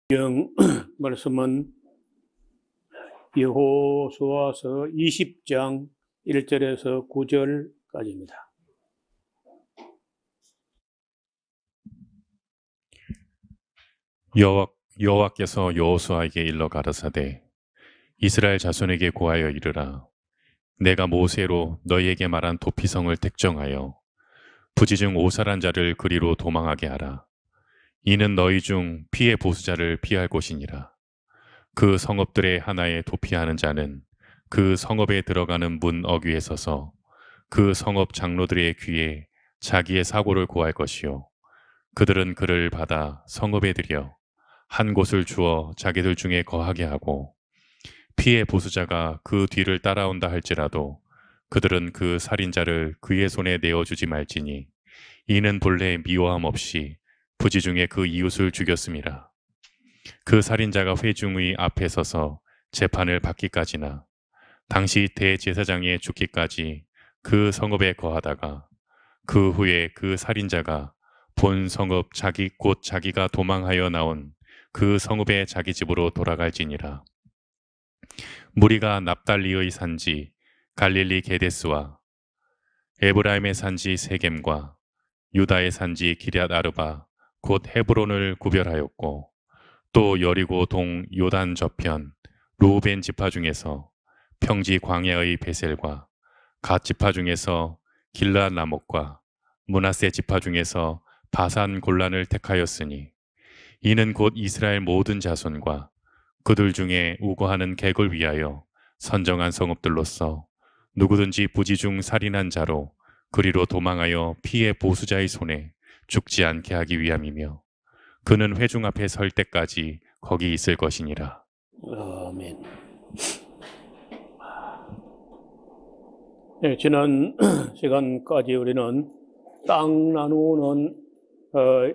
영 말씀은 여호수아서 20장 1절에서 9절까지입니다. 여호와께서 여호수아에게 일러 가라사대 이스라엘 자손에게 고하여 이르라. 내가 모세로 너희에게 말한 도피성을 택정하여 부지중 오살한 자를 그리로 도망하게 하라. 이는 너희 중 피의 보수자를 피할 곳이니라. 그 성읍들의 하나에 도피하는 자는 그 성읍에 들어가는 문 어귀에 서서 그 성읍 장로들의 귀에 자기의 사고를 고할 것이요 그들은 그를 받아 성읍에 들여 한 곳을 주어 자기들 중에 거하게 하고 피의 보수자가 그 뒤를 따라온다 할지라도 그들은 그 살인자를 그의 손에 내어주지 말지니 이는 본래 미워함 없이 부지중에 그 이웃을 죽였음이라. 그 살인자가 회중의 앞에 서서 재판을 받기까지나 당시 대제사장의 죽기까지 그 성읍에 거하다가 그 후에 그 살인자가 본 성읍 곧 자기가 도망하여 나온 그 성읍의 자기 집으로 돌아갈지니라. 무리가 납달리의 산지 갈릴리 게데스와 에브라임의 산지 세겜과 유다의 산지 기럇 아르바 곧 헤브론을 구별하였고 또 여리고 동 요단 저편 루벤 지파 중에서 평지 광야의 베셀과 갓 지파 중에서 길르앗 라못과 므낫세 지파 중에서 바산 골란을 택하였으니 이는 곧 이스라엘 모든 자손과 그들 중에 우거하는 객을 위하여 선정한 성읍들로서 누구든지 부지중 살인한 자로 그리로 도망하여 피의 보수자의 손에 죽지 않게 하기 위함이며 그는 회중 앞에 설 때까지 거기 있을 것이니라. 아멘. 네, 지난 시간까지 우리는 땅 나누는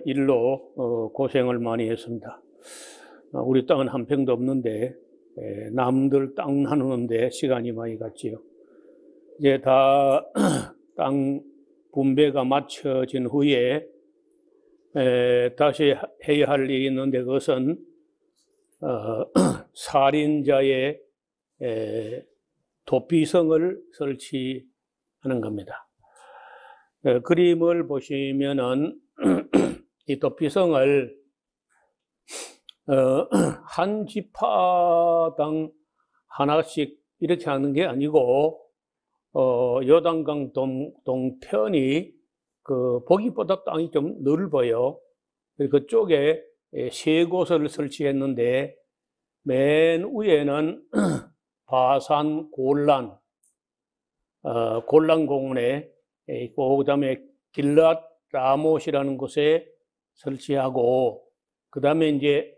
일로 고생을 많이 했습니다. 우리 땅은 한 평도 없는데 남들 땅 나누는데 시간이 많이 갔지요. 이제 다 땅 분배가 마쳐진 후에 다시 해야 할 일이 있는데 그것은 살인자의 도피성을 설치하는 겁니다. 그림을 보시면은 이 도피성을 한 지파당 하나씩 이렇게 하는 게 아니고 요단강 동편이 보기보다 땅이 좀 넓어요. 그쪽에 세 곳을 설치했는데 맨 위에는 바산 골란 공원에 있고 그다음에 길르앗 라못이라는 곳에 설치하고 그다음에 이제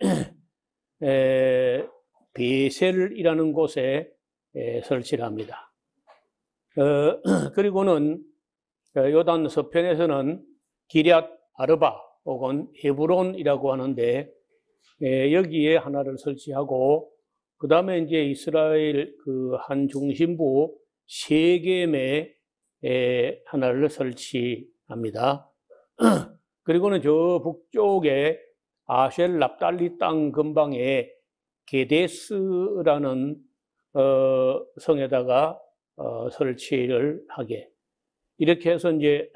베셀이라는 곳에 설치를 합니다. 그리고는 요단 서편에서는 기럇 아르바 혹은 헤브론이라고 하는데 여기에 하나를 설치하고 그 다음에 이제 이스라엘 그 한 중심부 세겜에 하나를 설치합니다. 그리고는 저 북쪽에 아셀 납달리 땅 근방에 게데스라는 성에다가 설치를 하게 이렇게 해서 이제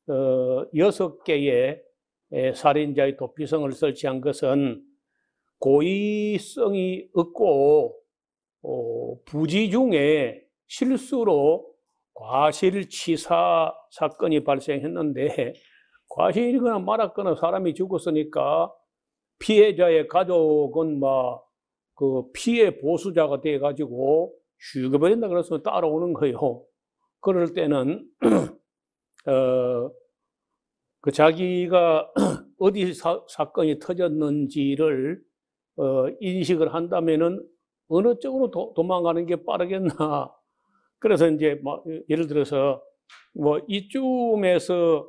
6개의 살인자의 도피성을 설치한 것은 고의성이 없고 부지 중에 실수로 과실치사 사건이 발생했는데 과실이거나 말았거나 사람이 죽었으니까 피해자의 가족은 막 그 피해 보수자가 돼가지고 죽여버린다 그래서 따라오는 거예요. 그럴 때는 그 자기가 어디 사건이 터졌는지를 인식을 한다면은 어느 쪽으로 도망가는 게 빠르겠나. 그래서 이제 뭐 예를 들어서 뭐 이쯤에서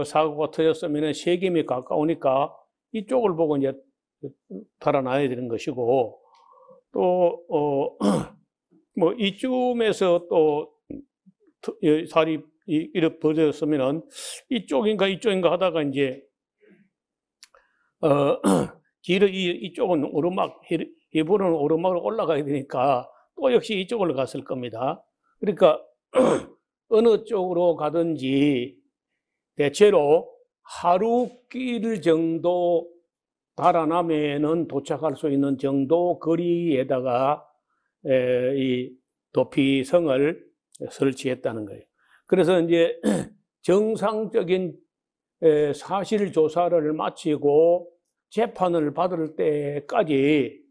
사고가 터졌으면은 세겜이 가까우니까 이쪽을 보고 이제 달아나야 되는 것이고 또 뭐 이쯤에서 또 살이 이렇게 벌어졌으면은 이쪽인가 하다가 이제 이쪽은 오르막, 히브리는 오르막으로 올라가야 되니까 또 역시 이쪽으로 갔을 겁니다. 그러니까 어느 쪽으로 가든지 대체로 하루 길 정도 달아나면은 도착할 수 있는 정도 거리에다가 이 도피성을 설치했다는 거예요. 그래서 이제 정상적인 사실 조사를 마치고 재판을 받을 때까지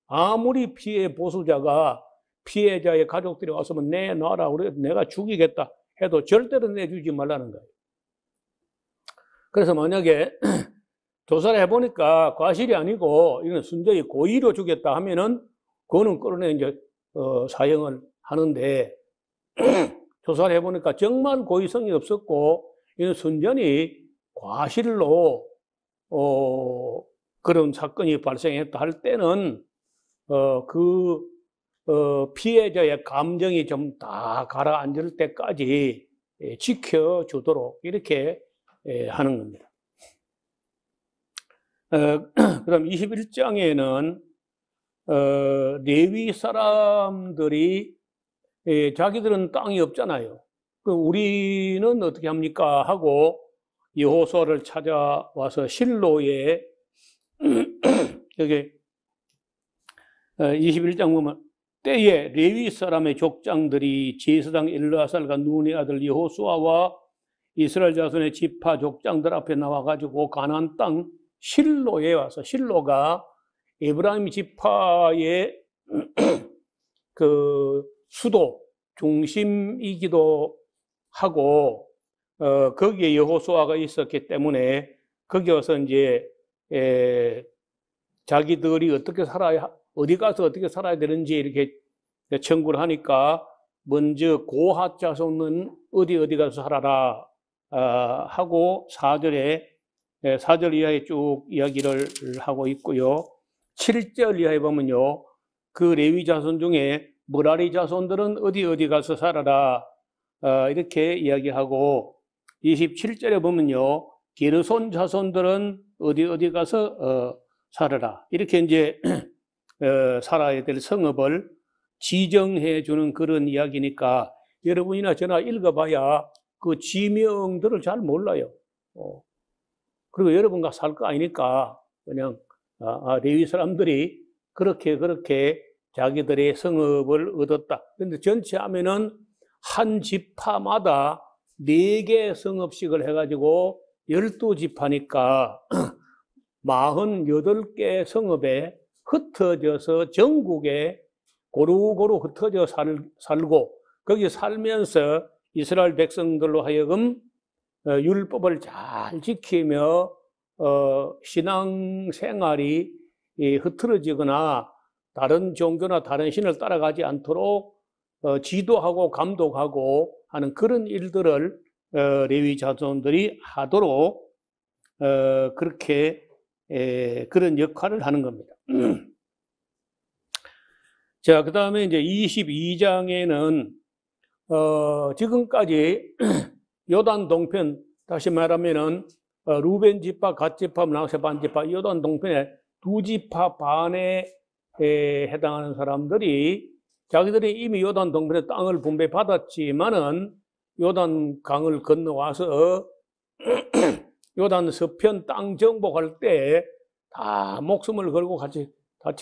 아무리 피해 보수자가 피해자의 가족들이 왔으면 내놔라, 내가 죽이겠다 해도 절대로 내주지 말라는 거예요. 그래서 만약에 조사를 해보니까 과실이 아니고 이건 순전히 고의로 죽였다 하면은 그거는 끌어내 이제 사형을 하는데 조사를 해보니까 정말 고의성이 없었고 이건 순전히 과실로 그런 사건이 발생했다 할 때는 피해자의 감정이 좀 다 가라앉을 때까지 지켜주도록 이렇게 하는 겁니다. 그다음 21장에는 레위 사람들이 자기들은 땅이 없잖아요. 우리는 어떻게 합니까? 하고 여호수아를 찾아와서 실로에 여기 21장 보면 때에 레위 사람의 족장들이 제사장 엘르아살과 눈의 아들 여호수아와 이스라엘 자손의 지파 족장들 앞에 나와가지고 가나안 땅 실로에 와서, 실로가 에브라임 지파의 그 수도 중심이기도 하고 거기에 여호수아가 있었기 때문에 거기 와서 이제 자기들이 어떻게 살아야, 어디 가서 어떻게 살아야 되는지 이렇게 청구를 하니까 먼저 고핫 자손은 어디 가서 살아라 하고 4절 이하에 쭉 이야기를 하고 있고요. 7절 이하에 보면요, 그 레위 자손 중에 머라리 자손들은 어디 가서 살아라 이렇게 이야기하고, 27절에 보면요, 게르손 자손들은 어디 가서 살아라 이렇게 이제 살아야 될 성읍을 지정해 주는 그런 이야기니까 여러분이나 저나 읽어봐야 그 지명들을 잘 몰라요. 그리고 여러분과 살 거 아니니까 그냥 레위 사람들이 그렇게 자기들의 성읍을 얻었다. 그런데 전체 하면은 한 지파마다 4개 성읍씩을 해가지고 12지파니까 48개 성읍에 흩어져서 전국에 고루고루 흩어져 살고, 거기 살면서 이스라엘 백성들로 하여금 율법을 잘 지키며 신앙생활이 흐트러지거나 다른 종교나 다른 신을 따라가지 않도록 지도하고 감독하고 하는 그런 일들을 레위 자손들이 하도록 그렇게 그런 역할을 하는 겁니다. 자, 그 다음에 이제 22장에는 지금까지 요단 동편, 다시 말하면은 루벤 지파, 갓 지파, 므낫세 반 지파, 요단 동편의 2지파 반에 해당하는 사람들이 자기들이 이미 요단 동편의 땅을 분배받았지만은 요단 강을 건너와서 요단 서편 땅 정복할 때 다 목숨을 걸고 같이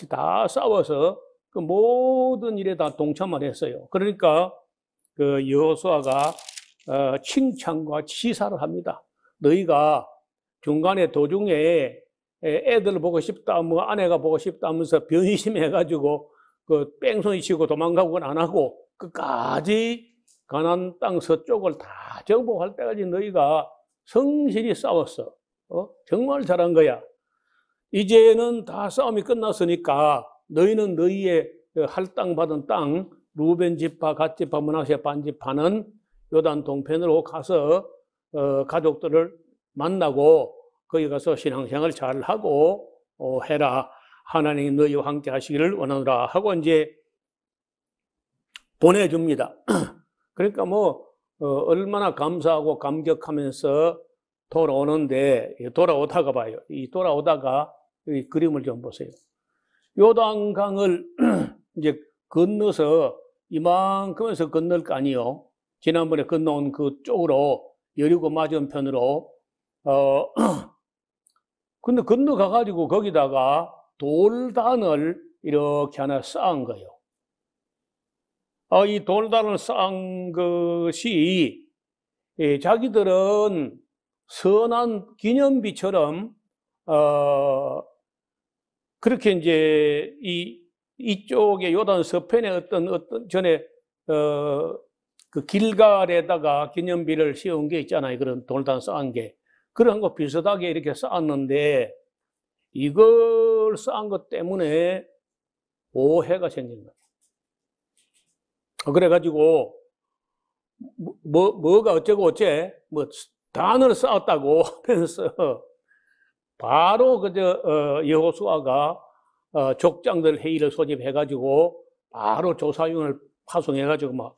다 싸워서 그 모든 일에 다 동참을 했어요. 그러니까 그 여호수아가 칭찬과 치사를 합니다. 너희가 중간에 도중에 애들 보고 싶다, 뭐 아내가 보고 싶다 하면서 변심해가지고 그 뺑소니 치고 도망가고는 안 하고 끝까지 가나안 땅 서쪽을 다 정복할 때까지 너희가 성실히 싸웠어. 정말 잘한 거야. 이제는 다 싸움이 끝났으니까 너희는 너희의 할당받은 땅, 루벤 지파, 갓 지파, 므낫세 반 지파는 요단 동편으로 가서 가족들을 만나고 거기 가서 신앙생활 잘 하고 해라. 하나님이 너희와 함께 하시기를 원하노라 하고 이제 보내줍니다. 그러니까 뭐 얼마나 감사하고 감격하면서 돌아오는데, 돌아오다가 봐요. 이 돌아오다가 이 그림을 좀 보세요. 요단강을 이제 건너서 이만큼에서 건널 거 아니요. 지난번에 건너온 그쪽으로 여리고 맞은편으로 근데 건너가가지고 거기다가 돌단을 이렇게 하나 쌓은 거예요. 이 돌단을 쌓은 것이 자기들은 선한 기념비처럼 그렇게 이제 이쪽에 요단 서편에 어떤 전에 그 길갈에다가 기념비를 씌운 게 있잖아요. 그런 돌단 쌓은 게. 그런 거 비슷하게 이렇게 쌓았는데 이걸 쌓은 것 때문에 오해가 생긴 거예요. 그래가지고 뭐가 어쩌고 어째 뭐 단을 쌓았다고 그래서 바로 여호수아가 족장들 회의를 소집해가지고 바로 조사위원을 파송해가지고 막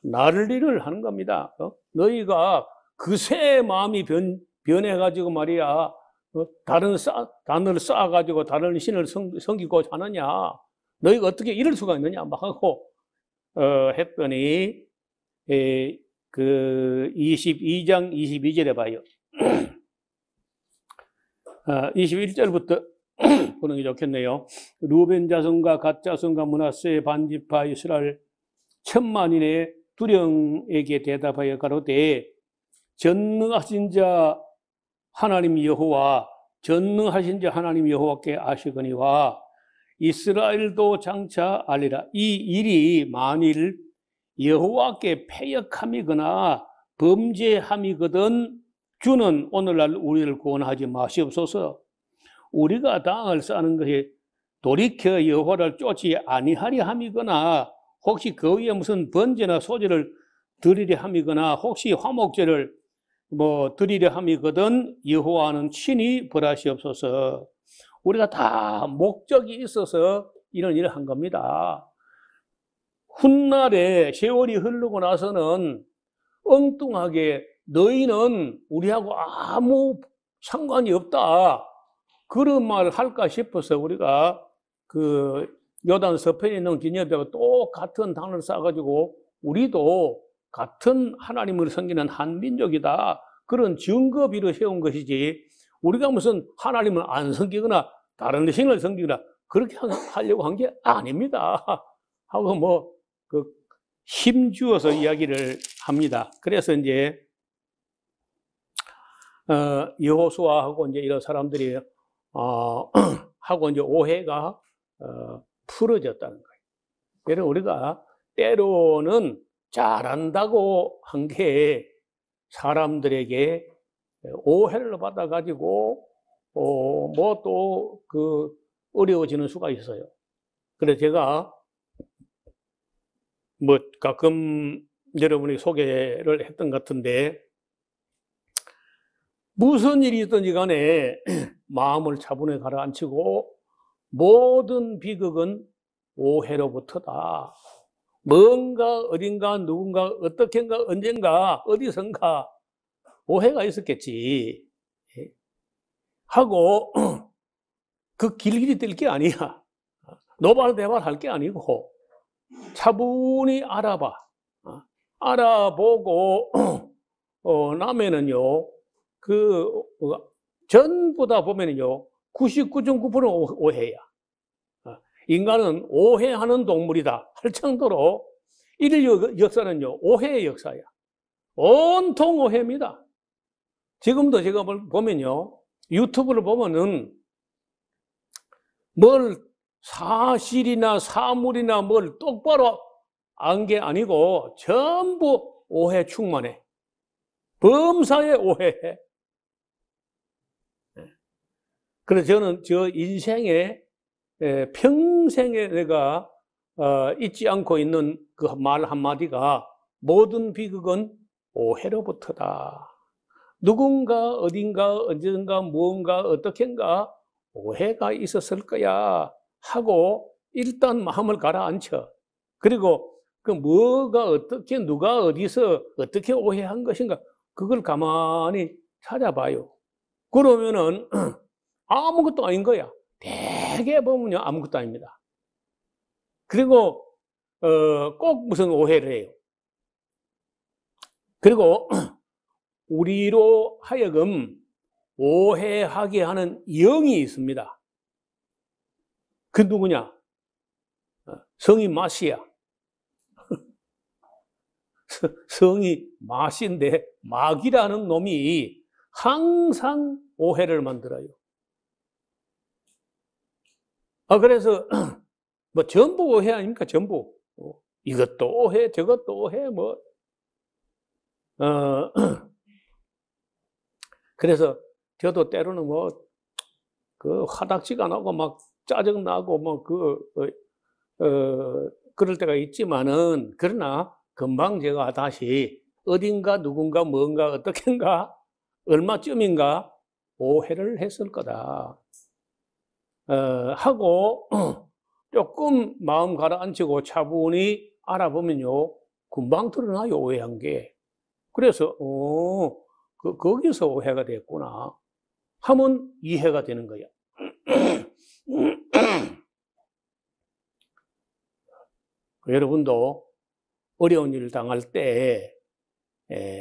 난리를 하는 겁니다. 너희가 그새 마음이 변해가지고 말이야 다른 단을 쌓아가지고 다른 신을 섬기고 하느냐? 너희가 어떻게 이럴 수가 있느냐? 막 하고 했더니 그 22장 22절에 봐요. 21절부터 보는 게 좋겠네요. 루벤 자손과 갓 자손과 므낫세의 반지파 이스라엘 천만인의 두령에게 대답하여 가로되 전능하신 자 하나님 여호와 전능하신 자 하나님 여호와께 아시거니와 이스라엘도 장차 알리라. 이 일이 만일 여호와께 패역함이거나 범죄함이거든 주는 오늘날 우리를 구원하지 마시옵소서. 우리가 땅을 쌓는 것이 돌이켜 여호와를 쫓지 아니하리 함이거나 혹시 그 위에 무슨 번제나 소제를 드리려 함이거나 혹시 화목제를 드리려 함이거든 여호와는 친히 벌하시옵소서. 우리가 다 목적이 있어서 이런 일을 한 겁니다. 훗날에 세월이 흐르고 나서는 엉뚱하게 너희는 우리하고 아무 상관이 없다 그런 말을 할까 싶어서 우리가 그 요단 서편에 있는 기념비하고 똑같은 단을 쌓아가지고 우리도 같은 하나님을 섬기는 한 민족이다 그런 증거비로 세운 것이지 우리가 무슨 하나님을 안 섬기거나 다른 신을 섬기거나 그렇게 하려고 한 게 아닙니다 하고 힘주어서 이야기를 합니다. 그래서 이제 여호수아하고 이제 이런 사람들이 하고 이제 오해가 풀어졌다는 거예요. 그래서 우리가 때로는 잘한다고 한 게 사람들에게 오해를 받아가지고 어려워지는 수가 있어요. 그래서 제가 가끔 여러분이 소개를 했던 것 같은데 무슨 일이 있든지 간에 마음을 차분히 가라앉히고 모든 비극은 오해로부터다. 뭔가 어딘가 누군가 어떻게인가 언젠가 어디선가 오해가 있었겠지 하고 그 길길이 뜰 게 아니야. 노발대발 할 게 아니고 차분히 알아보고 나면은요 전부 다 보면은요 99.9% 오해야. 인간은 오해하는 동물이다 할 정도로 인류 역사는요 오해의 역사야. 온통 오해입니다. 지금도 제가 보면요 유튜브를 보면은 뭘 사실이나 사물이나 뭘 똑바로 안 게 아니고 전부 오해 충만해. 범사에 오해해. 그래서 저는 저 인생에 평생에 내가 잊지 않고 있는 그 말 한마디가 모든 비극은 오해로부터다. 누군가 어딘가 언젠가 무언가 어떻게인가 오해가 있었을 거야 하고 일단 마음을 가라앉혀. 그리고 그 뭐가 어떻게 누가 어디서 어떻게 오해한 것인가 그걸 가만히 찾아봐요. 그러면은 아무것도 아닌 거야. 대개 보면요, 아무것도 아닙니다. 그리고, 꼭 무슨 오해를 해요. 그리고, 우리로 하여금 오해하게 하는 영이 있습니다. 그 누구냐? 성이 마시야. 성이 마시인데, 마귀라는 놈이 항상 오해를 만들어요. 그래서, 뭐, 전부 오해 아닙니까? 전부. 이것도 오해, 저것도 오해, 뭐. 그래서, 저도 때로는 뭐, 화닥지가 나고, 막, 짜증나고, 뭐, 그럴 때가 있지만은, 그러나, 금방 제가 다시, 어딘가, 누군가, 뭔가, 어떻게인가, 얼마쯤인가, 오해를 했을 거다. 하고, 조금 마음 가라앉히고 차분히 알아보면요, 금방 드러나요, 오해한 게. 그래서, 거기서 오해가 됐구나. 하면 이해가 되는 거야. 여러분도 어려운 일을 당할 때,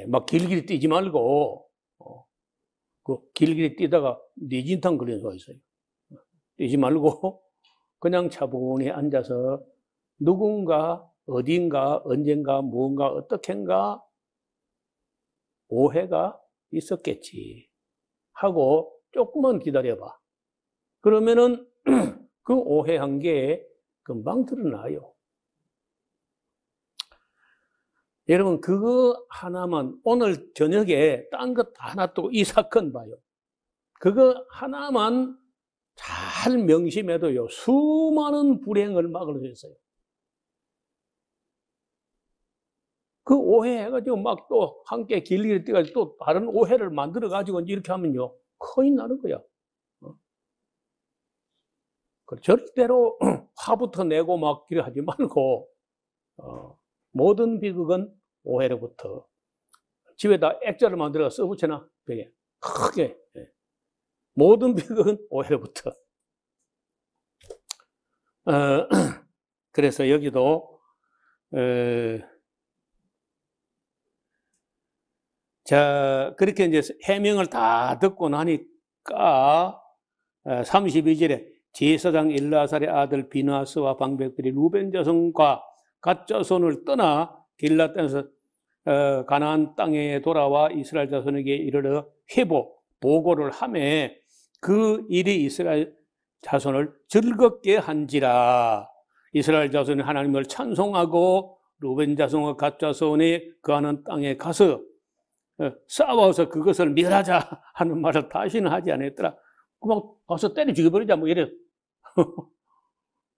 막 길길이 뛰지 말고, 길길이 뛰다가 뇌진탕 걸리는 수가 있어요. 뛰지 말고, 그냥 차분히 앉아서 누군가, 어딘가, 언젠가, 무언가, 어떻게인가 오해가 있었겠지 하고 조금만 기다려봐. 그러면은 그 오해한 게 금방 드러나요. 여러분, 그거 하나만, 오늘 저녁에 딴 것 다 놔두고 이 사건 봐요. 그거 하나만 잘 명심해도요, 수많은 불행을 막을 수 있어요. 그 오해해가지고 막 또 함께 길길이 뛰어가지고 또 다른 오해를 만들어가지고 이렇게 하면요, 큰일 나는 거야. 절대로 화부터 내고 막 이렇게 하지 말고, 모든 비극은 오해로부터. 집에다 액자를 만들어 써붙여놔, 벽에. 크게. 모든 비극은 오해로부터. 그래서 여기도, 자, 그렇게 이제 해명을 다 듣고 나니까, 32절에 제사장 엘르아살의 아들 비나스와 방백들이 루벤 자손과 갓 자손을 떠나 길라 땅에서 가나안 땅에 돌아와 이스라엘 자손에게 이르러 회복, 보고를 하며 그 일이 이스라엘 자손을 즐겁게 한지라. 이스라엘 자손이 하나님을 찬송하고 루벤 자손과 갓 자손이 거하는 땅에 가서 싸워서 그것을 멸하자 하는 말을 다시는 하지 않았더라. 그만 가서 때려 죽여버리자 뭐 이래.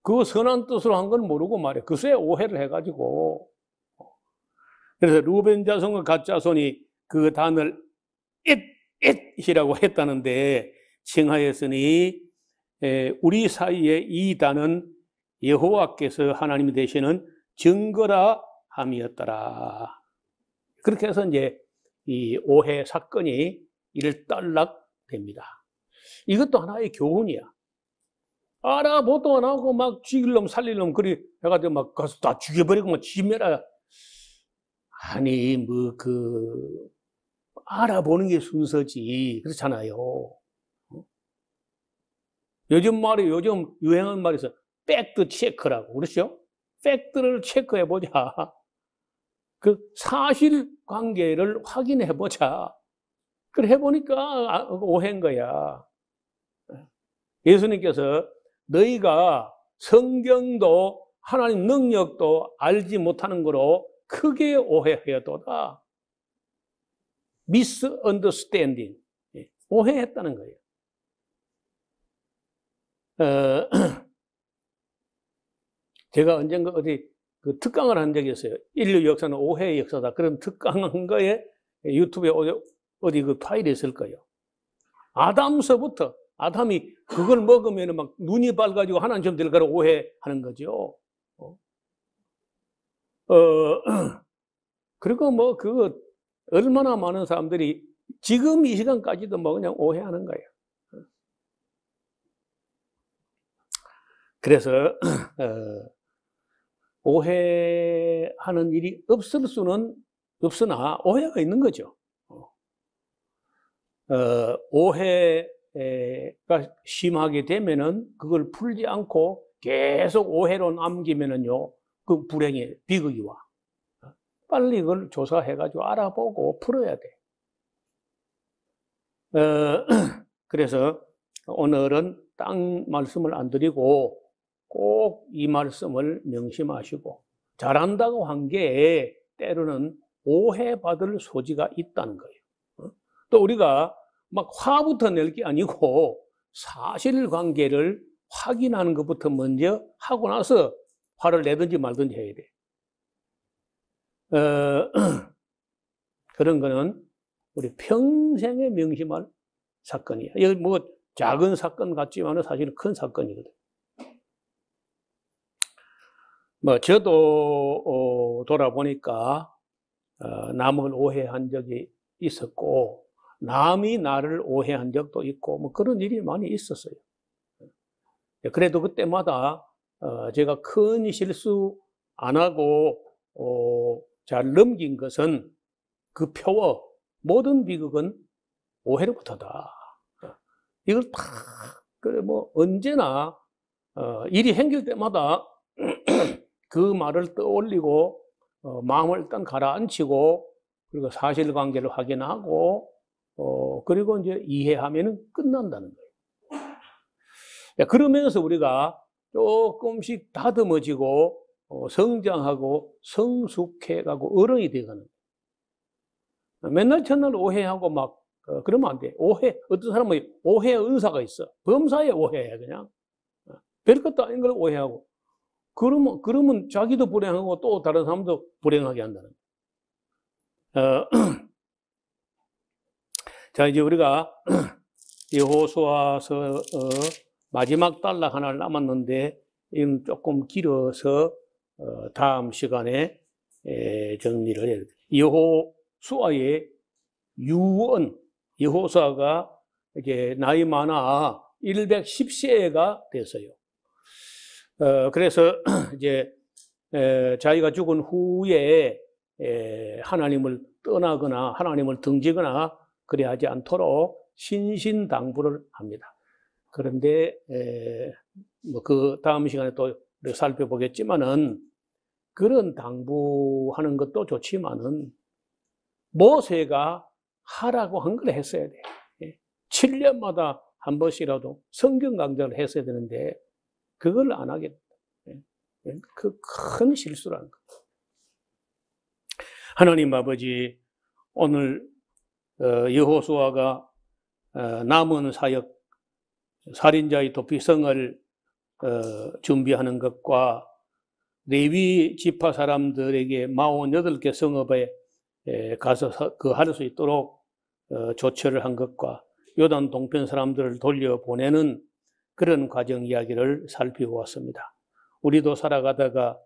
그 선한 뜻으로 한 건 모르고 말이야. 그새 오해를 해가지고. 그래서 루벤 자손과 갓 자손이 그 단을 잇이라고 했다는데 칭하였으니 우리 사이에 이 단은 여호와께서 하나님이 되시는 증거라 함이었더라. 그렇게 해서 이제 이 오해 사건이 일단락 됩니다. 이것도 하나의 교훈이야. 알아보도 안 하고 막 죽일 놈 살릴 놈 그리 해가지고 막 가서 다 죽여버리고 막 지멸하. 아니 뭐 알아보는 게 순서지. 그렇잖아요. 요즘 유행하는 말이 있어. 팩트 체크라고. 그렇죠? 팩트를 체크해보자. 그 사실관계를 확인해보자. 그래 해보니까 오해인 거야. 예수님께서 너희가 성경도 하나님 능력도 알지 못하는 거로 크게 오해하였도다. misunderstanding. 오해했다는 거예요. 제가 언젠가 어디 그 특강을 한 적이 있어요. 인류 역사는 오해의 역사다. 그런 특강한 거에 유튜브에 어디 그 파일이 있을 거예요. 아담서부터 아담이 그걸 먹으면 막 눈이 밝아지고 하나님 좀 될 거라 오해하는 거죠. 그리고 뭐 얼마나 많은 사람들이 지금 이 시간까지도 뭐 그냥 오해하는 거예요. 그래서 오해하는 일이 없을 수는 없으나 오해가 있는 거죠. 오해가 심하게 되면은 그걸 풀지 않고 계속 오해로 남기면은요, 그 불행의 비극이 와. 빨리 그걸 조사해가지고 알아보고 풀어야 돼. 그래서 오늘은 딴 말씀을 안 드리고 꼭 이 말씀을 명심하시고, 잘한다고 한 게 때로는 오해받을 소지가 있다는 거예요. 또 우리가 막 화부터 낼 게 아니고 사실관계를 확인하는 것부터 먼저 하고 나서 화를 내든지 말든지 해야 돼. 그런 거는 우리 평생에 명심할 사건이야. 이거 뭐 작은 사건 같지만은 사실은 큰 사건이거든. 뭐 저도 돌아보니까 남을 오해한 적이 있었고, 남이 나를 오해한 적도 있고, 뭐 그런 일이 많이 있었어요. 그래도 그때마다 제가 큰 실수 안 하고 잘 넘긴 것은 그 표어, 모든 비극은 오해로부터다. 이걸 다 뭐 언제나 일이 생길 때마다 그 말을 떠올리고 마음을 일단 가라앉히고, 그리고 사실관계를 확인하고 그리고 이제 이해하면은 끝난다는 거예요. 그러면서 우리가 조금씩 다듬어지고 성장하고 성숙해가고 어른이 되가는 거예요. 맨날 첫날 오해하고 막 그러면 안 돼. 어떤 사람은 오해의 은사가 있어. 범사에 오해해 그냥. 별것도 아닌 걸 오해하고. 그러면 자기도 불행하고 또 다른 사람도 불행하게 한다는 거예요. 자, 이제 우리가 여호수아서 마지막 단락 하나 남았는데, 이건 조금 길어서 다음 시간에 정리를 해야 돼요. 여호수아의 유언, 여호수아가 이제 나이 많아 110세가 됐어요. 그래서 이제 자기가 죽은 후에 하나님을 떠나거나 하나님을 등지거나 그래 하지 않도록 신신당부를 합니다. 그런데 뭐 그 다음 시간에 또 살펴보겠지만은, 그런 당부하는 것도 좋지만은 모세가 하라고 한 걸 했어야 돼. 7년마다 한 번씩이라도 성경 강좌를 했어야 되는데 그걸 안 하게 된다. 그 큰 실수라는 거. 하나님 아버지, 오늘 여호수아가 남은 사역, 살인자의 도피성을 준비하는 것과 레위 지파 사람들에게 48개 성읍에 가서 할 수 있도록 조처를 한 것과 요단 동편 사람들을 돌려보내는 그런 과정 이야기를 살펴보았습니다. 우리도 살아가다가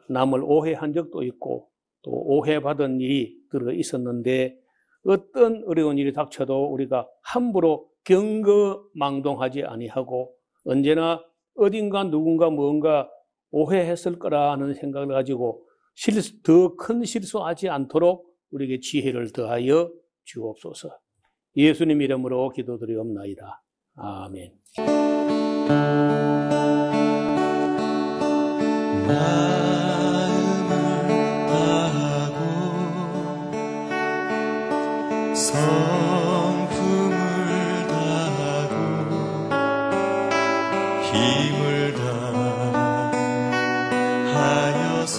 남을 오해한 적도 있고 또 오해받은 일이 들어 있었는데, 어떤 어려운 일이 닥쳐도 우리가 함부로 경거망동하지 아니하고 언제나 어딘가 누군가 뭔가 오해했을 거라는 생각을 가지고 더 큰 실수하지 않도록 우리에게 지혜를 더하여 주옵소서. 예수님 이름으로 기도드리옵나이다. 아멘. 성품을 다하고 힘을 다하여서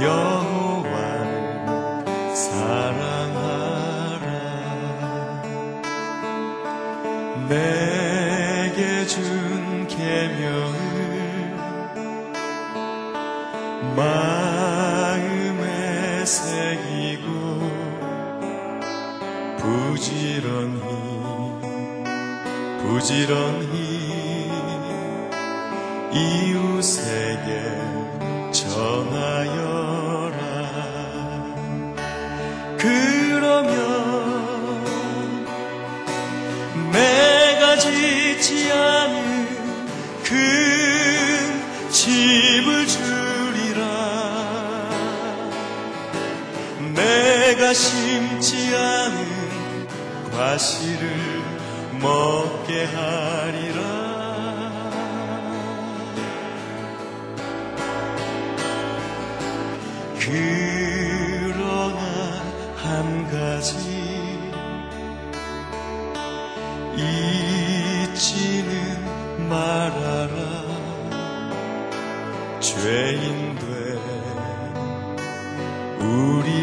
여호와를 사랑하라. 내게 준 계명을 마음에 새기고 부지런히 이웃에게 전하여라. 그러면 내가 짓지 않은 내가 심지 않은 과실을 먹게 하리라. 그러나 한 가지 잊지는 말아라. 죄인된 우리